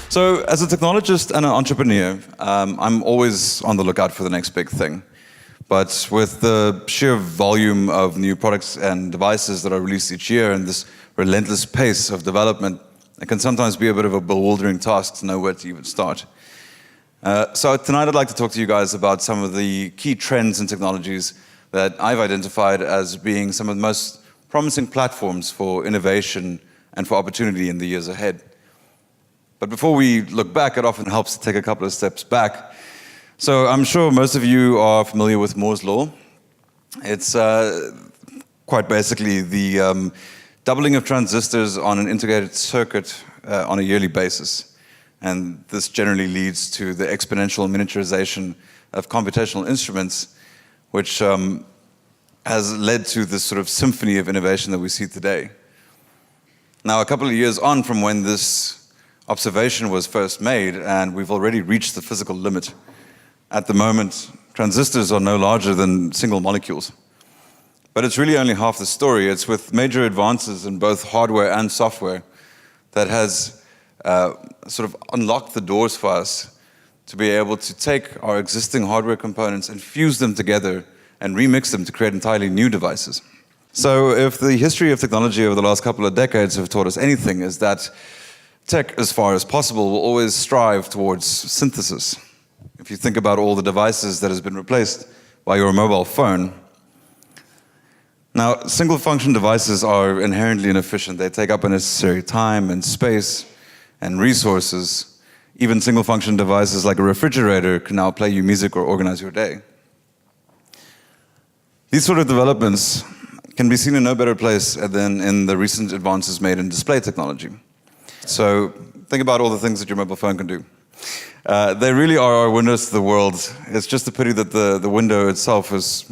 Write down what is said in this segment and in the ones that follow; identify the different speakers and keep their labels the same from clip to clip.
Speaker 1: So as a technologist and an entrepreneur, I'm always on the lookout for the next big thing. But with the sheer volume of new products and devices that are released each year and this relentless pace of development, it can sometimes be a bit of a bewildering task to know where to even start. So tonight I'd like to talk to you guys about some of the key trends and technologies that I've identified as being some of the most promising platforms for innovation and for opportunity in the years ahead. But before we look back, it often helps to take a couple of steps back. So I'm sure most of you are familiar with Moore's Law. It's quite basically the doubling of transistors on an integrated circuit on a yearly basis. And this generally leads to the exponential miniaturization of computational instruments, which has led to this sort of symphony of innovation that we see today. Now, a couple of years on from when this observation was first made, and we've already reached the physical limit. At the moment, transistors are no larger than single molecules. But it's really only half the story. It's with major advances in both hardware and software that has sort of unlocked the doors for us to be able to take our existing hardware components and fuse them together and remix them to create entirely new devices. So if the history of technology over the last couple of decades have taught us anything, is that tech, as far as possible, will always strive towards synthesis. If you think about all the devices that has been replaced by your mobile phone. Now, single-function devices are inherently inefficient. They take up unnecessary time and space and resources. Even single-function devices like a refrigerator can now play you music or organize your day. These sort of developments can be seen in no better place than in the recent advances made in display technology. So think about all the things that your mobile phone can do. They really are our windows to the world. It's just a pity that the window itself is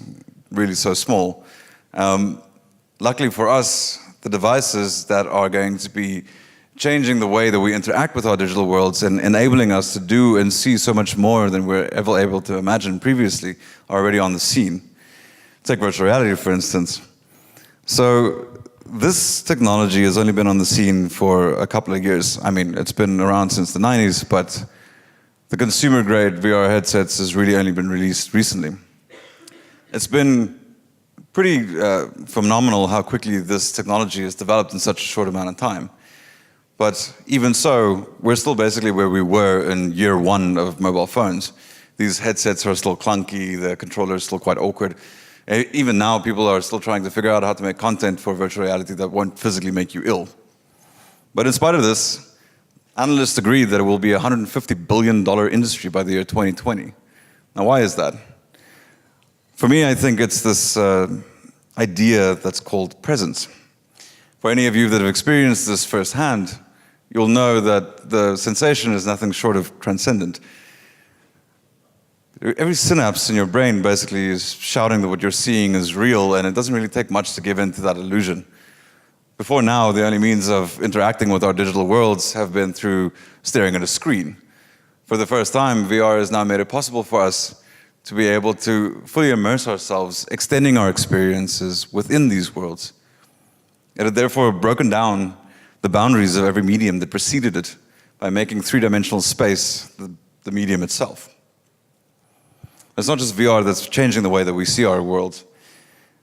Speaker 1: really so small. Luckily for us, the devices that are going to be changing the way that we interact with our digital worlds and enabling us to do and see so much more than we're ever able to imagine previously are already on the scene. Take virtual reality, for instance. So this technology has only been on the scene for a couple of years. I mean, it's been around since the 90s, but the consumer-grade VR headsets has really only been released recently. It's been pretty phenomenal how quickly this technology has developed in such a short amount of time. But even so, we're still basically where we were in year one of mobile phones. These headsets are still clunky, the controller is still quite awkward. Even now, people are still trying to figure out how to make content for virtual reality that won't physically make you ill. But in spite of this, analysts agree that it will be a $150 billion industry by the year 2020. Now, why is that? For me, I think it's this idea that's called presence. For any of you that have experienced this firsthand, you'll know that the sensation is nothing short of transcendent. Every synapse in your brain basically is shouting that what you're seeing is real, and it doesn't really take much to give in to that illusion. Before now, the only means of interacting with our digital worlds have been through staring at a screen. For the first time, VR has now made it possible for us to be able to fully immerse ourselves, extending our experiences within these worlds. It had therefore broken down the boundaries of every medium that preceded it by making three-dimensional space the medium itself. It's not just VR that's changing the way that we see our world.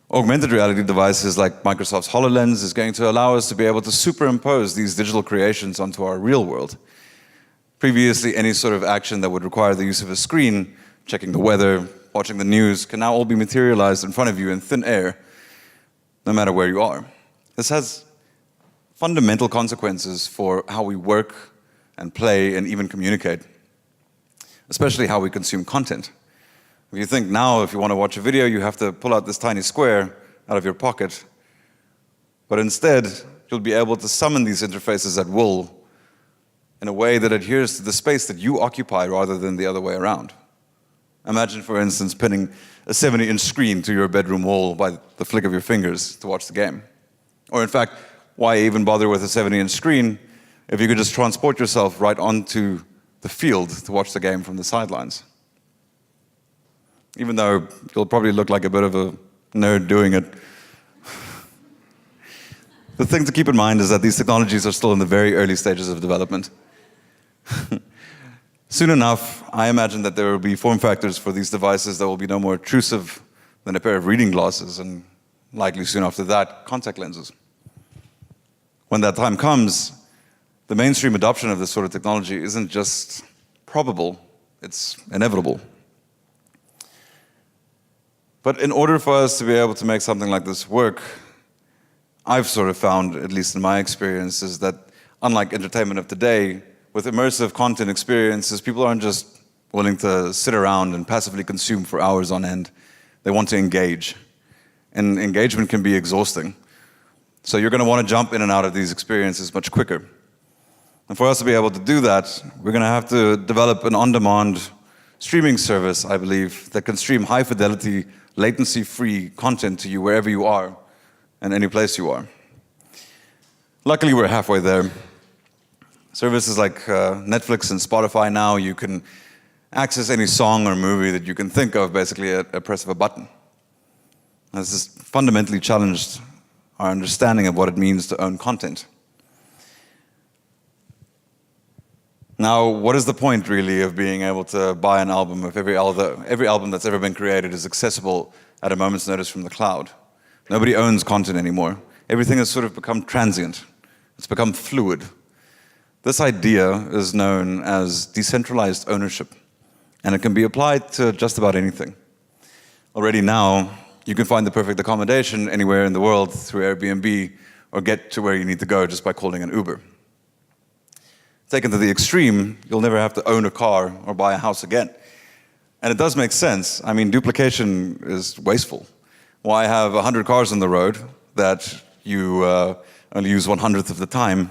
Speaker 1: Augmented reality devices like Microsoft's HoloLens is going to allow us to be able to superimpose these digital creations onto our real world. Previously, any sort of action that would require the use of a screen, checking the weather, watching the news, can now all be materialized in front of you in thin air, no matter where you are. This has fundamental consequences for how we work and play and even communicate, especially how we consume content. If you think now, if you want to watch a video, you have to pull out this tiny square out of your pocket. But instead, you'll be able to summon these interfaces at will in a way that adheres to the space that you occupy rather than the other way around. Imagine, for instance, pinning a 70-inch screen to your bedroom wall by the flick of your fingers to watch the game. Or in fact, why even bother with a 70-inch screen if you could just transport yourself right onto the field to watch the game from the sidelines? Even though you'll probably look like a bit of a nerd doing it. The thing to keep in mind is that these technologies are still in the very early stages of development. Soon enough, I imagine that there will be form factors for these devices that will be no more intrusive than a pair of reading glasses, and likely soon after that, contact lenses. When that time comes, the mainstream adoption of this sort of technology isn't just probable, it's inevitable. But in order for us to be able to make something like this work, I've sort of found, at least in my experiences, that unlike entertainment of today, with immersive content experiences, people aren't just willing to sit around and passively consume for hours on end. They want to engage. And engagement can be exhausting. So you're going to want to jump in and out of these experiences much quicker. And for us to be able to do that, we're going to have to develop an on-demand streaming service, I believe, that can stream high-fidelity, latency-free content to you wherever you are and any place you are. Luckily, we're halfway there. Services like Netflix and Spotify now, you can access any song or movie that you can think of basically at a press of a button. This has fundamentally challenged our understanding of what it means to own content. Now, what is the point really of being able to buy an album if every album that's ever been created is accessible at a moment's notice from the cloud? Nobody owns content anymore. Everything has sort of become transient. It's become fluid. This idea is known as decentralized ownership, and it can be applied to just about anything. Already now, you can find the perfect accommodation anywhere in the world through Airbnb, or get to where you need to go just by calling an Uber. Taken to the extreme, you'll never have to own a car or buy a house again. And it does make sense. I mean, duplication is wasteful. Why have 100 cars on the road that you only use 1/100th of the time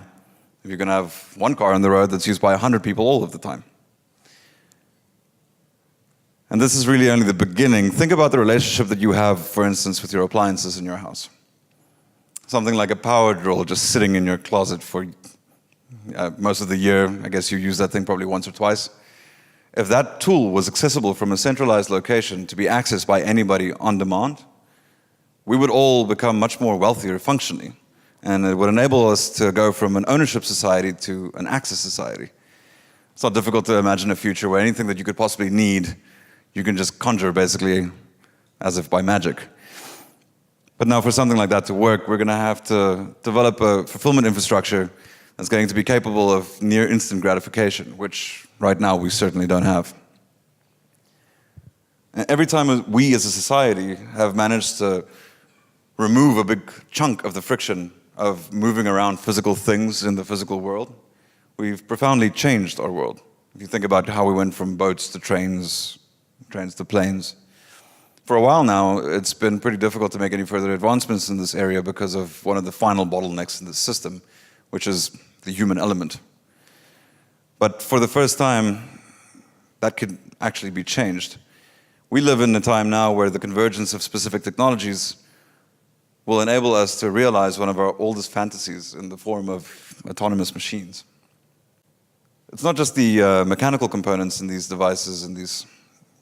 Speaker 1: if you're going to have one car on the road that's used by 100 people all of the time? And this is really only the beginning. Think about the relationship that you have, for instance, with your appliances in your house. Something like a power drill just sitting in your closet for most of the year. I guess you use that thing probably once or twice. If that tool was accessible from a centralized location to be accessed by anybody on demand, we would all become much more wealthier functionally. And it would enable us to go from an ownership society to an access society. It's not difficult to imagine a future where anything that you could possibly need, you can just conjure basically as if by magic. But now for something like that to work, we're going to have to develop a fulfillment infrastructure that's going to be capable of near instant gratification, which right now we certainly don't have. And every time we as a society have managed to remove a big chunk of the friction of moving around physical things in the physical world, we've profoundly changed our world. If you think about how we went from boats to trains to planes. For a while now, it's been pretty difficult to make any further advancements in this area because of one of the final bottlenecks in the system, which is the human element. But for the first time, that could actually be changed. We live in a time now where the convergence of specific technologies will enable us to realize one of our oldest fantasies in the form of autonomous machines. It's not just the mechanical components in these devices and these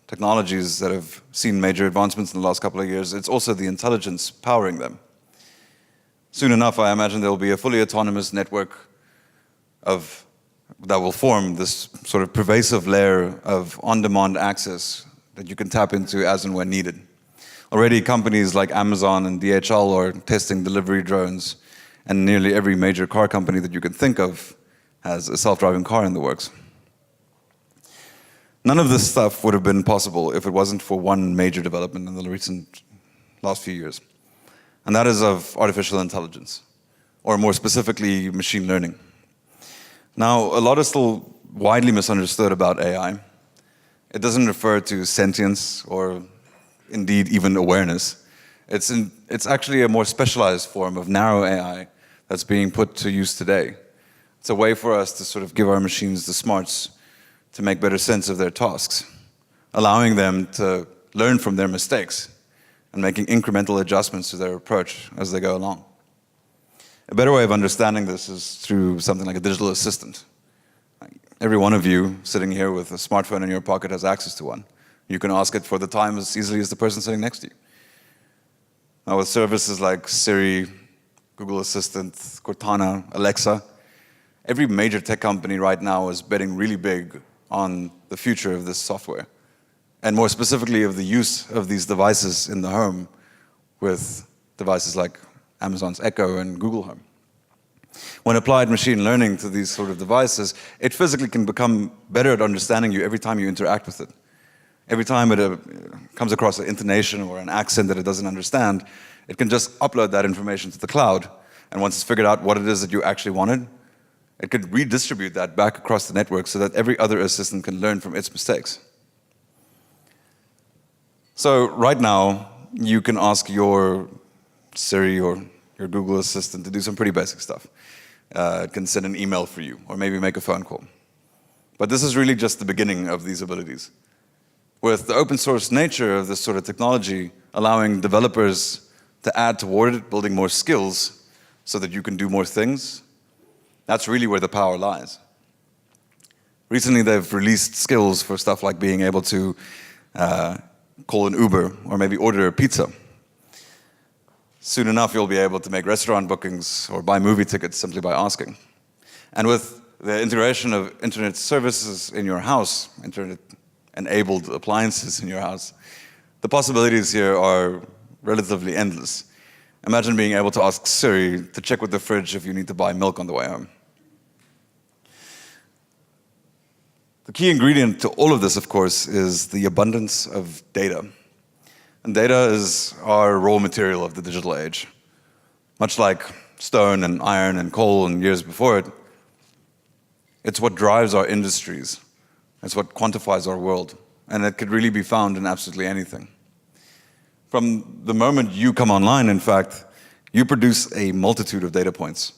Speaker 1: technologies that have seen major advancements in the last couple of years, it's also the intelligence powering them. Soon enough, I imagine there will be a fully autonomous network that will form this sort of pervasive layer of on-demand access that you can tap into as and when needed. Already companies like Amazon and DHL are testing delivery drones, and nearly every major car company that you can think of has a self-driving car in the works. None of this stuff would have been possible if it wasn't for one major development in the last few years, and that is of artificial intelligence, or more specifically, machine learning. Now, a lot is still widely misunderstood about AI. It doesn't refer to sentience or indeed even awareness. It's actually a more specialized form of narrow AI that's being put to use today. It's a way for us to sort of give our machines the smarts to make better sense of their tasks, allowing them to learn from their mistakes and making incremental adjustments to their approach as they go along. A better way of understanding this is through something like a digital assistant. Every one of you sitting here with a smartphone in your pocket has access to one. You can ask it for the time as easily as the person sitting next to you. Now with services like Siri, Google Assistant, Cortana, Alexa, every major tech company right now is betting really big on the future of this software, and more specifically of the use of these devices in the home with devices like Amazon's Echo and Google Home. When applied machine learning to these sort of devices, it physically can become better at understanding you every time you interact with it. Every time it comes across an intonation or an accent that it doesn't understand, it can just upload that information to the cloud, and once it's figured out what it is that you actually wanted, it could redistribute that back across the network so that every other assistant can learn from its mistakes. So right now, you can ask your Siri or your Google Assistant to do some pretty basic stuff. It can send an email for you, or maybe make a phone call. But this is really just the beginning of these abilities. With the open source nature of this sort of technology, allowing developers to add toward it, building more skills so that you can do more things, that's really where the power lies. Recently, they've released skills for stuff like being able to call an Uber or maybe order a pizza. Soon enough, you'll be able to make restaurant bookings or buy movie tickets simply by asking. And with the integration of internet services in your house, internet-enabled appliances in your house, the possibilities here are relatively endless. Imagine being able to ask Siri to check with the fridge if you need to buy milk on the way home. The key ingredient to all of this, of course, is the abundance of data. And data is our raw material of the digital age. Much like stone and iron and coal and years before it, it's what drives our industries. It's what quantifies our world. And it could really be found in absolutely anything. From the moment you come online, in fact, you produce a multitude of data points.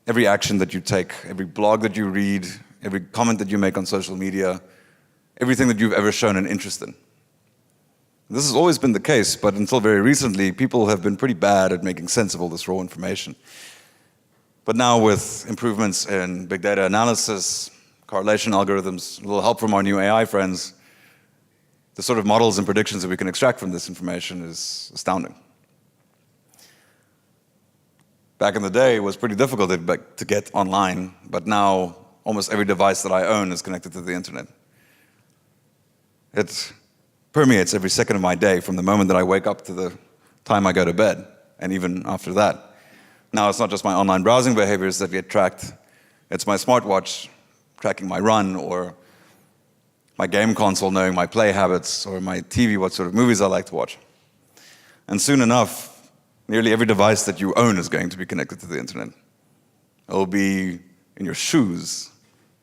Speaker 1: Every action that you take, every blog that you read, every comment that you make on social media, everything that you've ever shown an interest in. This has always been the case, but until very recently, people have been pretty bad at making sense of all this raw information. But now with improvements in big data analysis, correlation algorithms, a little help from our new AI friends, the sort of models and predictions that we can extract from this information is astounding. Back in the day, it was pretty difficult to get online, but now almost every device that I own is connected to the internet. It permeates every second of my day, from the moment that I wake up to the time I go to bed, and even after that. Now, it's not just my online browsing behaviors that get tracked. It's my smartwatch tracking my run, or my game console knowing my play habits, or my TV, what sort of movies I like to watch. And soon enough, nearly every device that you own is going to be connected to the internet. It will be in your shoes,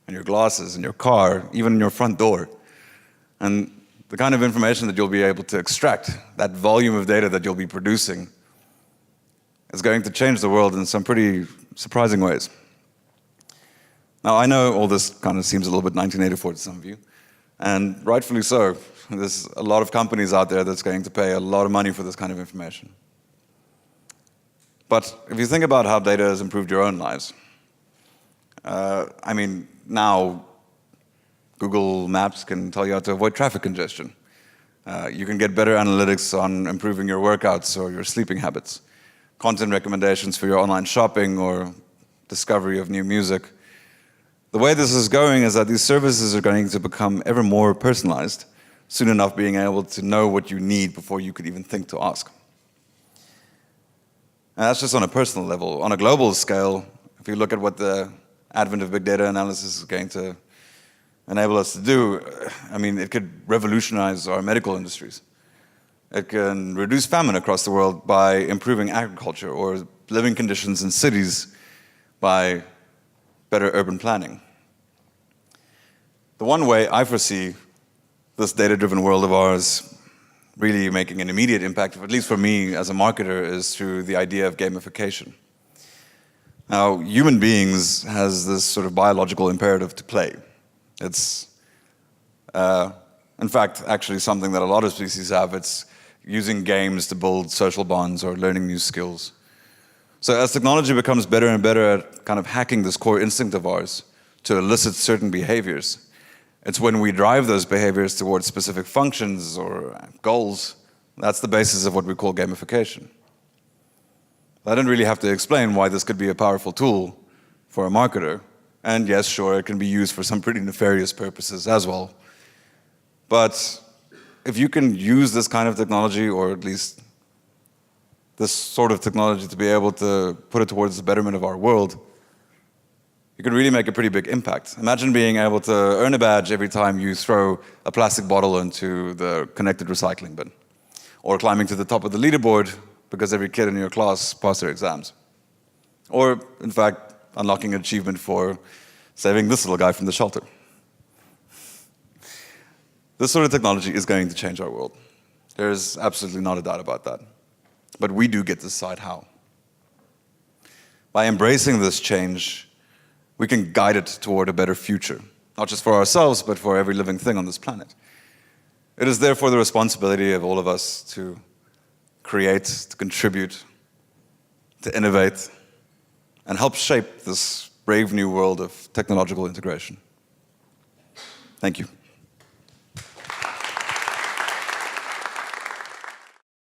Speaker 1: in your glasses, in your car, even in your front door. And the kind of information that you'll be able to extract, that volume of data that you'll be producing, is going to change the world in some pretty surprising ways. Now, I know all this kind of seems a little bit 1984 to some of you, and rightfully so. There's a lot of companies out there that's going to pay a lot of money for this kind of information. But if you think about how data has improved your own lives, now Google Maps can tell you how to avoid traffic congestion. You can get better analytics on improving your workouts or your sleeping habits, content recommendations for your online shopping or discovery of new music. The way this is going is that these services are going to become ever more personalized, soon enough being able to know what you need before you could even think to ask. And that's just on a personal level. On a global scale, if you look at what the advent of big data analysis is going to enable us to do, it could revolutionize our medical industries. It can reduce famine across the world by improving agriculture, or living conditions in cities by better urban planning. The one way I foresee this data-driven world of ours really making an immediate impact, at least for me as a marketer, is through the idea of gamification. Now, human beings has this sort of biological imperative to play. It's an In fact, actually something that a lot of species have, it's using games to build social bonds or learning new skills. So as technology becomes better and better at kind of hacking this core instinct of ours to elicit certain behaviors, it's when we drive those behaviors towards specific functions or goals, that's the basis of what we call gamification. I don't really have to explain why this could be a powerful tool for a marketer. And yes, sure, it can be used for some pretty nefarious purposes as well. But if you can use this kind of technology, or at least this sort of technology, to be able to put it towards the betterment of our world, you can really make a pretty big impact. Imagine being able to earn a badge every time you throw a plastic bottle into the connected recycling bin, or climbing to the top of the leaderboard because every kid in your class passed their exams. Or, in fact, unlocking an achievement for saving this little guy from the shelter. This sort of technology is going to change our world. There's absolutely not a doubt about that. But we do get to decide how. By embracing this change, we can guide it toward a better future, not just for ourselves, but for every living thing on this planet. It is therefore the responsibility of all of us to create, to contribute, to innovate, and help shape this brave new world of technological integration. Thank you.